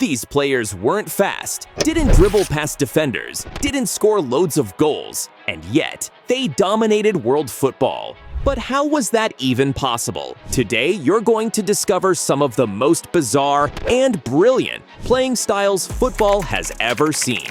These players weren't fast, didn't dribble past defenders, didn't score loads of goals, and yet they dominated world football. But how was that even possible? Today, you're going to discover some of the most bizarre and brilliant playing styles football has ever seen.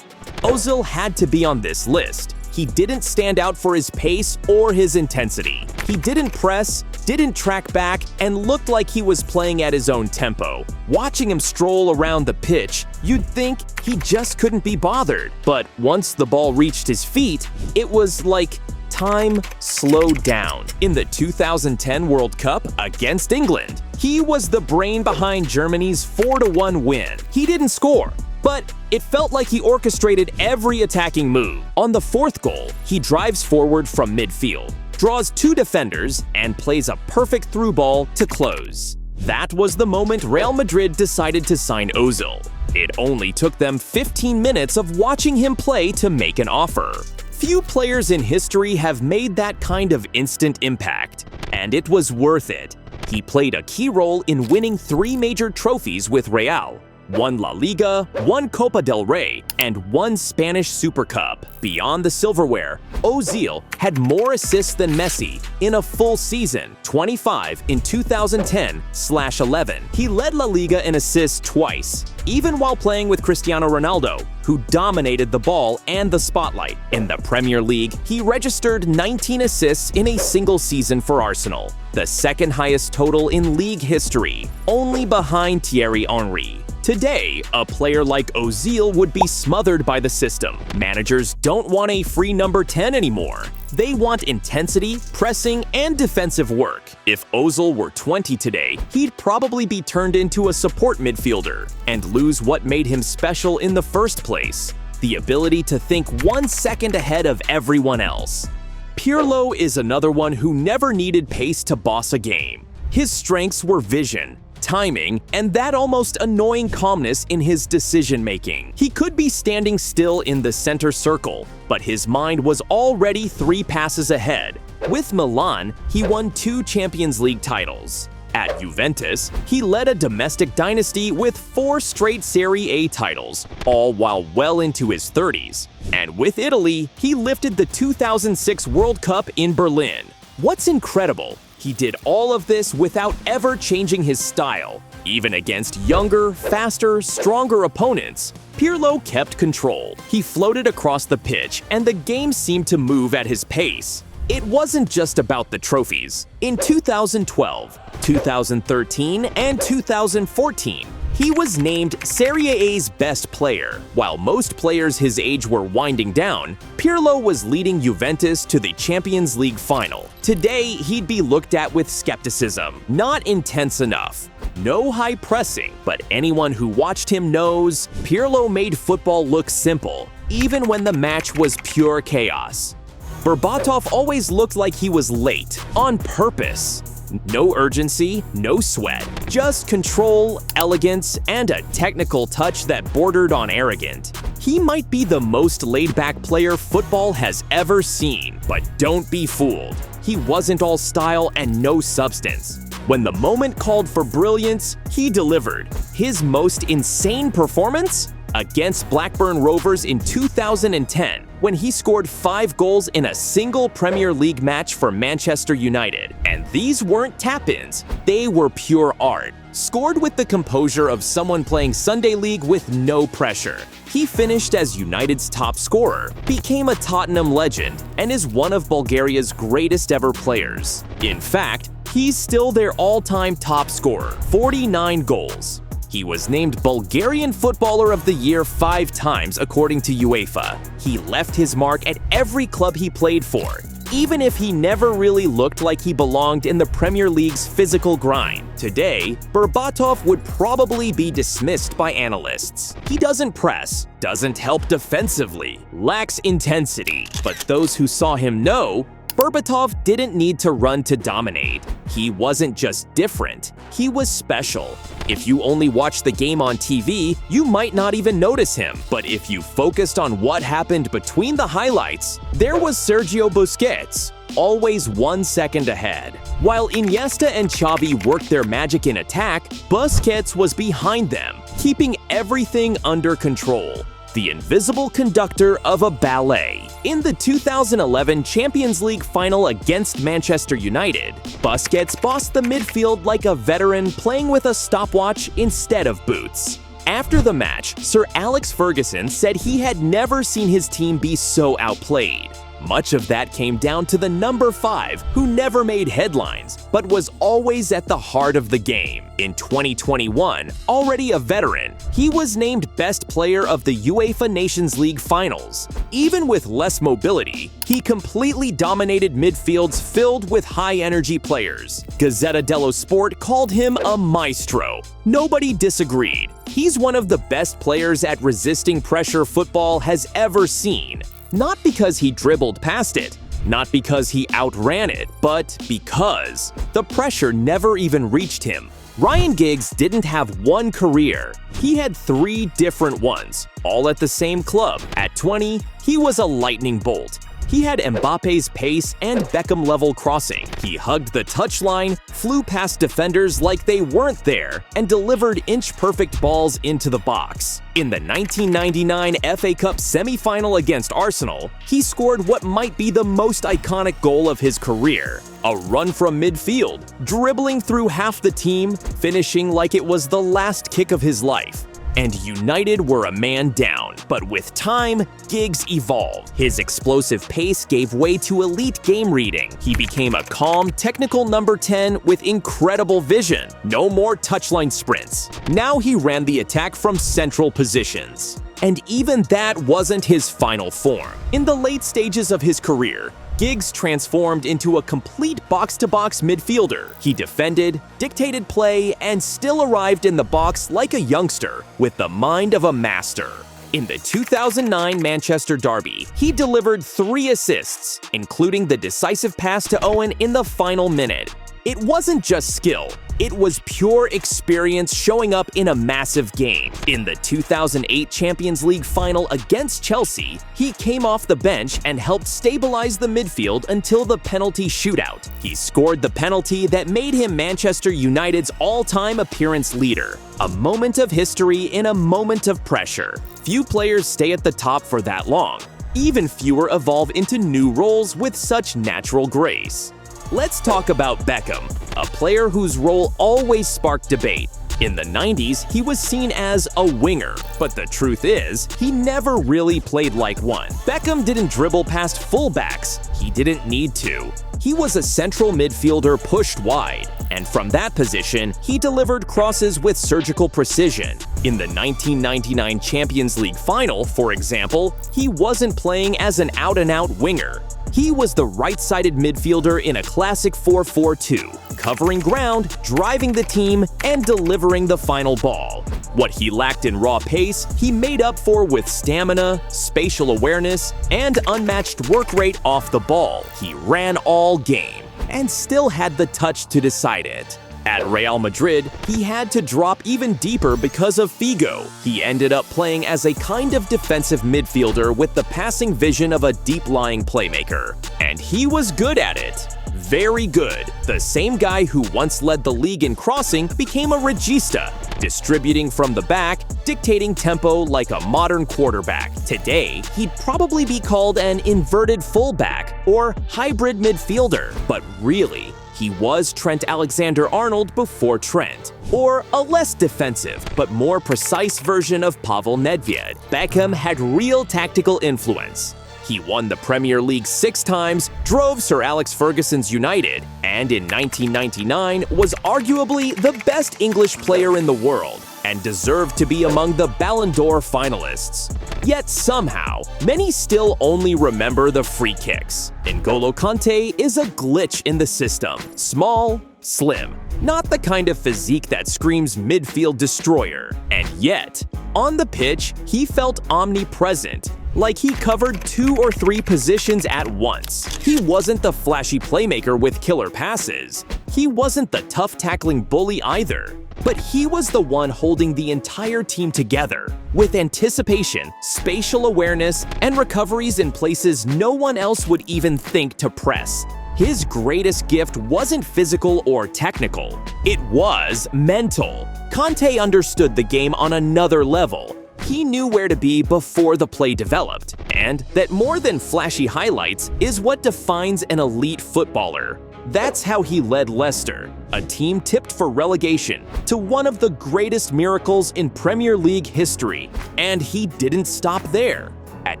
Özil had to be on this list. He didn't stand out for his pace or his intensity. He didn't press, didn't track back, and looked like he was playing at his own tempo. Watching him stroll around the pitch, you'd think he just couldn't be bothered. But once the ball reached his feet, it was like time slowed down. In the 2010 World Cup against England, he was the brain behind Germany's 4-1 win. He didn't score, but it felt like he orchestrated every attacking move. On the fourth goal, he drives forward from midfield, draws two defenders, and plays a perfect through ball to close. That was the moment Real Madrid decided to sign Özil. It only took them 15 minutes of watching him play to make an offer. Few players in history have made that kind of instant impact, and it was worth it. He played a key role in winning 3 major trophies with Real: 1 La Liga, 1 Copa del Rey, and 1 Spanish Super Cup. Beyond the silverware, Özil had more assists than Messi in a full season, 25 in 2010/11. He led La Liga in assists twice, even while playing with Cristiano Ronaldo, who dominated the ball and the spotlight. In the Premier League, he registered 19 assists in a single season for Arsenal, the second highest total in league history, only behind Thierry Henry. Today, a player like Özil would be smothered by the system. Managers don't want a free number 10 anymore. They want intensity, pressing, and defensive work. If Özil were 20 today, he'd probably be turned into a support midfielder and lose what made him special in the first place: the ability to think 1 second ahead of everyone else. Pirlo is another one who never needed pace to boss a game. His strengths were vision, timing, and that almost annoying calmness in his decision-making. He could be standing still in the center circle, but his mind was already 3 passes ahead. With Milan, he won 2 Champions League titles. At Juventus, he led a domestic dynasty with 4 straight Serie A titles, all while well into his 30s. And with Italy, he lifted the 2006 World Cup in Berlin. What's incredible? He did all of this without ever changing his style. Even against younger, faster, stronger opponents, Pirlo kept control. He floated across the pitch, and the game seemed to move at his pace. It wasn't just about the trophies. In 2012, 2013, and 2014, he was named Serie A's best player. While most players his age were winding down, Pirlo was leading Juventus to the Champions League final. Today, he'd be looked at with skepticism. Not intense enough. No high pressing, but anyone who watched him knows Pirlo made football look simple, even when the match was pure chaos. Berbatov always looked like he was late, on purpose. No urgency, no sweat, just control, elegance, and a technical touch that bordered on arrogant. He might be the most laid-back player football has ever seen, but don't be fooled. He wasn't all style and no substance. When the moment called for brilliance, he delivered. His most insane performance? Against Blackburn Rovers in 2010, when he scored 5 goals in a single Premier League match for Manchester United. And these weren't tap-ins, they were pure art. Scored with the composure of someone playing Sunday League with no pressure. He finished as United's top scorer, became a Tottenham legend, and is one of Bulgaria's greatest ever players. In fact, he's still their all-time top scorer, 49 goals. He was named Bulgarian Footballer of the Year 5 times according to UEFA. He left his mark at every club he played for, even if he never really looked like he belonged in the Premier League's physical grind. Today, Berbatov would probably be dismissed by analysts. He doesn't press, doesn't help defensively, lacks intensity, but those who saw him know Berbatov didn't need to run to dominate. He wasn't just different, he was special. If you only watched the game on TV, you might not even notice him. But if you focused on what happened between the highlights, there was Sergio Busquets, always 1 second ahead. While Iniesta and Xavi worked their magic in attack, Busquets was behind them, keeping everything under control. The invisible conductor of a ballet. In the 2011 Champions League final against Manchester United, Busquets bossed the midfield like a veteran playing with a stopwatch instead of boots. After the match, Sir Alex Ferguson said he had never seen his team be so outplayed. Much of that came down to the number 5, who never made headlines, but was always at the heart of the game. In 2021, already a veteran, he was named Best Player of the UEFA Nations League Finals. Even with less mobility, he completely dominated midfields filled with high-energy players. Gazzetta dello Sport called him a maestro. Nobody disagreed. He's one of the best players at resisting pressure football has ever seen. Not because he dribbled past it, not because he outran it, but because the pressure never even reached him. Ryan Giggs didn't have one career. He had 3 different ones, all at the same club. At 20, he was a lightning bolt. He had Mbappe's pace and Beckham-level crossing. He hugged the touchline, flew past defenders like they weren't there, and delivered inch-perfect balls into the box. In the 1999 FA Cup semi-final against Arsenal, he scored what might be the most iconic goal of his career. A run from midfield, dribbling through half the team, finishing like it was the last kick of his life. And United were a man down, but with time, Giggs evolved. His explosive pace gave way to elite game reading. He became a calm, technical number 10 with incredible vision. No more touchline sprints. Now he ran the attack from central positions. And even that wasn't his final form. In the late stages of his career, Giggs transformed into a complete box-to-box midfielder. He defended, dictated play, and still arrived in the box like a youngster, with the mind of a master. In the 2009 Manchester derby, he delivered 3 assists, including the decisive pass to Owen in the final minute. It wasn't just skill. It was pure experience showing up in a massive game. In the 2008 Champions League final against Chelsea, he came off the bench and helped stabilize the midfield until the penalty shootout. He scored the penalty that made him Manchester United's all-time appearance leader. A moment of history in a moment of pressure. Few players stay at the top for that long. Even fewer evolve into new roles with such natural grace. Let's talk about Beckham, a player whose role always sparked debate. In the 90s, he was seen as a winger, but the truth is, he never really played like one. Beckham didn't dribble past fullbacks. He didn't need to. He was a central midfielder pushed wide, and from that position, he delivered crosses with surgical precision. In the 1999 Champions League final, for example, he wasn't playing as an out-and-out winger. He was the right-sided midfielder in a classic 4-4-2, covering ground, driving the team, and delivering the final ball. What he lacked in raw pace, he made up for with stamina, spatial awareness, and unmatched work rate off the ball. He ran all game, and still had the touch to decide it. At Real Madrid, he had to drop even deeper because of Figo. He ended up playing as a kind of defensive midfielder with the passing vision of a deep-lying playmaker. And he was good at it. Very good. The same guy who once led the league in crossing became a regista, distributing from the back, dictating tempo like a modern quarterback. Today, he'd probably be called an inverted fullback or hybrid midfielder, but really, he was Trent Alexander-Arnold before Trent, or a less defensive but more precise version of Pavel Nedved. Beckham had real tactical influence. He won the Premier League 6 times, drove Sir Alex Ferguson's United, and in 1999 was arguably the best English player in the world, and deserved to be among the Ballon d'Or finalists. Yet somehow, many still only remember the free kicks. N'Golo Kanté is a glitch in the system. Small, slim, not the kind of physique that screams midfield destroyer. And yet, on the pitch, he felt omnipresent. Like he covered 2 or 3 positions at once. He wasn't the flashy playmaker with killer passes. He wasn't the tough tackling bully either. But he was the one holding the entire team together, with anticipation, spatial awareness, and recoveries in places no one else would even think to press. His greatest gift wasn't physical or technical, it was mental. Kanté understood the game on another level. He knew where to be before the play developed, and that more than flashy highlights is what defines an elite footballer. That's how he led Leicester, a team tipped for relegation, to one of the greatest miracles in Premier League history. And he didn't stop there. At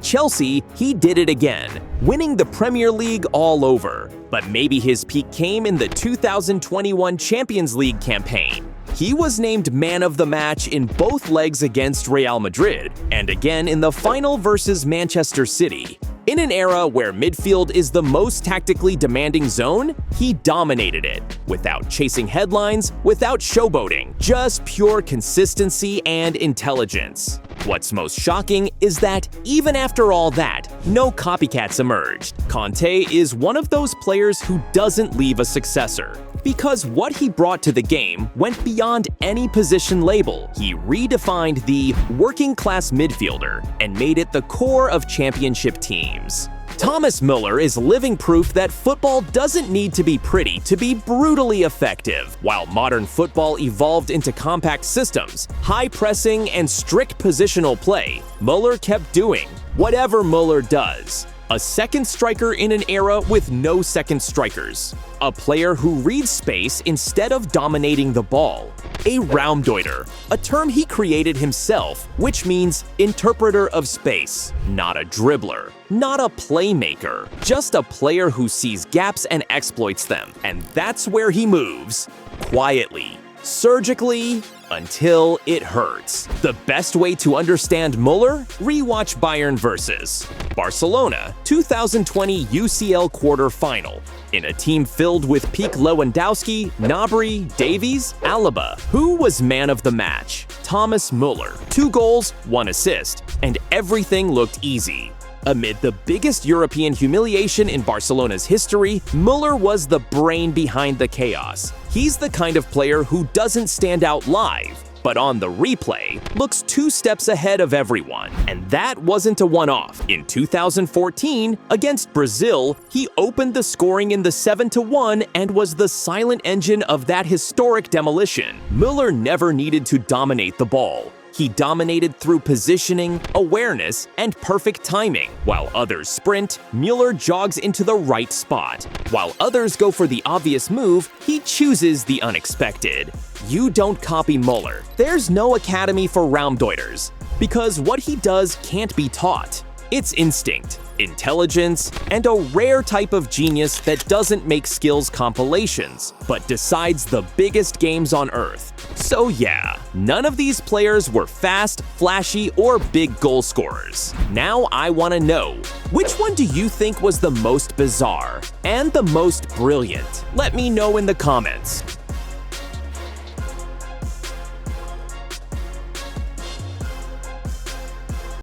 Chelsea, he did it again, winning the Premier League all over. But maybe his peak came in the 2021 Champions League campaign. He was named man of the match in both legs against Real Madrid, and again in the final versus Manchester City. In an era where midfield is the most tactically demanding zone, he dominated it. Without chasing headlines, without showboating, just pure consistency and intelligence. What's most shocking is that, even after all that, no copycats emerged. Kanté is one of those players who doesn't leave a successor. Because what he brought to the game went beyond any position label. He redefined the working-class midfielder and made it the core of championship teams. Thomas Müller is living proof that football doesn't need to be pretty to be brutally effective. While modern football evolved into compact systems, high pressing, and strict positional play, Müller kept doing whatever Müller does. A second striker in an era with no second strikers. A player who reads space instead of dominating the ball. A Raumdeuter, a term he created himself, which means interpreter of space. Not a dribbler, not a playmaker, just a player who sees gaps and exploits them. And that's where he moves. Quietly, surgically, until it hurts. The best way to understand Müller? Rewatch Bayern vs. Barcelona 2020 UCL quarter-final. In a team filled with peak Lewandowski, Gnabry, Davies, Alaba, who was man of the match? Thomas Müller. 2 goals, 1 assist, and everything looked easy. Amid the biggest European humiliation in Barcelona's history, Müller was the brain behind the chaos. He's the kind of player who doesn't stand out live, but on the replay, looks 2 steps ahead of everyone. And that wasn't a one-off. In 2014, against Brazil, he opened the scoring in the 7-1 and was the silent engine of that historic demolition. Müller never needed to dominate the ball. He dominated through positioning, awareness, and perfect timing. While others sprint, Müller jogs into the right spot. While others go for the obvious move, he chooses the unexpected. You don't copy Müller. There's no academy for Raumdeuters, because what he does can't be taught. It's instinct, intelligence, and a rare type of genius that doesn't make skills compilations, but decides the biggest games on earth. So yeah, none of these players were fast, flashy, or big goal scorers. Now I want to know, which one do you think was the most bizarre and the most brilliant? Let me know in the comments.